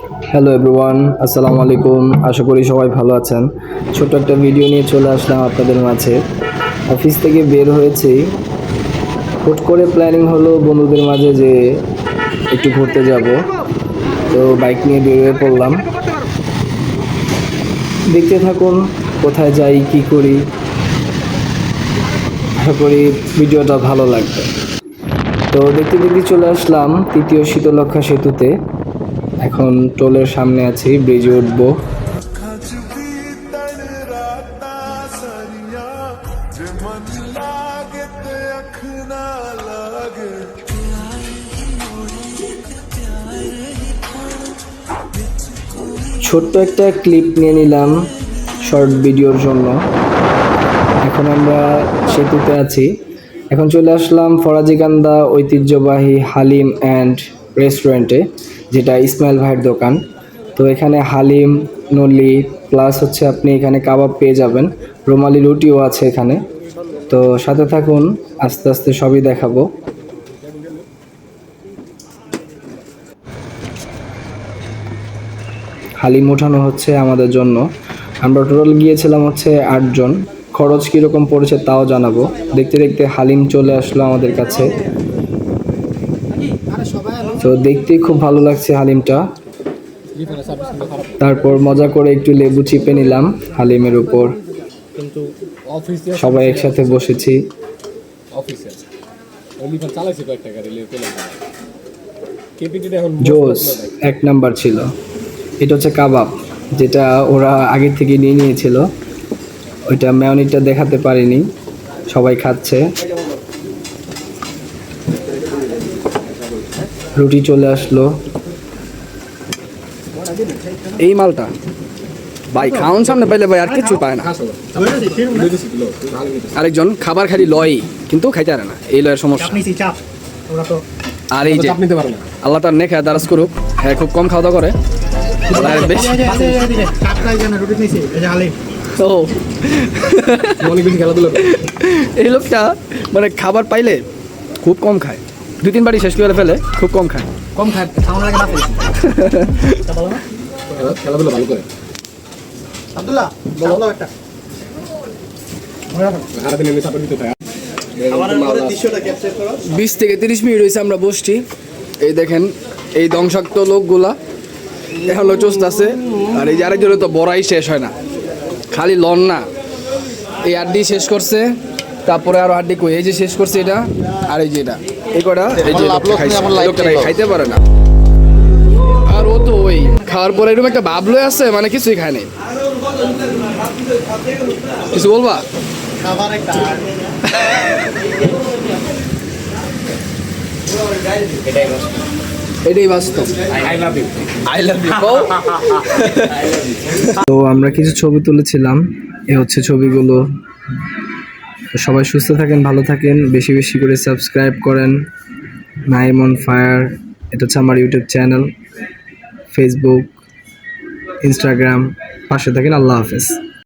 Hello everyone, আসসালামু আলাইকুম। আশা করি সবাই ভালো আছেন। ছোট্ট একটা ভিডিও নিয়ে চলে আসলাম আপনাদের মাঝে। অফিস থেকে বের হয়েছি, হুট করে প্ল্যানিং হলো বন্ধুদের মাঝে যে একটু ঘুরতে যাব। তো বাইক নিয়ে বের হয়ে পড়লাম। দেখতে থাকুন কোথায় যাই, কি করি। আশা করি ভিডিওটা ভালো লাগবে। তো দেখতে দেখতে চলে আসলাম তৃতীয় শীতলক্ষ্যা সেতুতে। এখন টোলের সামনে আছি, ব্রিজে উঠবো। ছোট্ট একটা ক্লিপ নিয়ে নিলাম শর্ট ভিডিওর জন্য। এখন আমরা সেতুতে আছি। এখন চলে আসলাম ফরাজিকান্দা ঐতিহ্যবাহী হালিম অ্যান্ড রেস্টুরেন্টে, যেটা ইসমাইল ভাইয়ের দোকান। তো এখানে হালিম, নলি প্লাস হচ্ছে আপনি এখানে কাবাব পেয়ে যাবেন, রুমালি রুটিও আছে এখানে। তো সাথে থাকুন, আস্তে আস্তে সবই দেখাবো। হালিম ওঠানো হচ্ছে আমাদের জন্য। আমরা টোটাল গিয়েছিলাম হচ্ছে 8 জন। খরচ কীরকম পড়েছে তাও জানাবো। দেখতে দেখতে হালিম চলে আসলো আমাদের কাছে। তো দেখতে খুব ভালো লাগছে হালিমটা। তারপর মজা করে একটু লেবু চিপে নিলাম হালিমের উপর। সবাই একসাথে বসেছি। জোস এক নাম্বার ছিল। এটা হচ্ছে কাবাব, যেটা ওরা আগে থেকে নিয়ে নিয়েছিল। ওইটা মেয়নিটা দেখাতে পারিনি। সবাই খাচ্ছে। রুটি চলে আসলো। এই মালটা ভাই খাওয়ান সামনে পাইলে ভাই আর কিছু পায় না। আরেকজন খাবার খালি লয় কিন্তু খাইতে পারে না, এই লয়ের সমস্যা। আর এই যে আল্লাহ তার নেক দারাজ করুক, হ্যাঁ খুব কম খাওয়া দাওয়া করে। এই লোকটা মানে খাবার পাইলে খুব কম খায়, 2-3 বারই শেষ করে ফেলে, খুব কম খায়। খেলাধুলা ভালো করে। 20 থেকে 30 মিনিট হয়েছে আমরা বসছি। এই দেখেন এই ধ্বংসাক্ত লোকগুলা এখনো চোস্ত আছে। আর এই যে আরেকজনের তো বড়াই শেষ হয় না, খালি লন না। এই আড্ডি শেষ করছে, তারপরে আরো আড্ডি কই এই যে শেষ করছে এটা, আর এই যে এটা, এই কটা এই যে লোকটা খাইতে পারে না। আর ও তো ওই খাওয়ার পরে এরকম একটা ভাবলো আছে, মানে কিছুই খায় নাই। কিছু বলবা? এটাই বাস্তব। তো আমরা কিছু ছবি তুলেছিলাম, এ হচ্ছে ছবিগুলো। সবাই সুস্থ থাকেন, ভালো থাকেন, বেশি বেশি করে সাবস্ক্রাইব করেন। নাইম অন ফায়ার, এটা হচ্ছে আমার ইউটিউব চ্যানেল, ফেসবুক, ইনস্টাগ্রাম। পাশে থাকেন। আল্লাহ হাফেজ।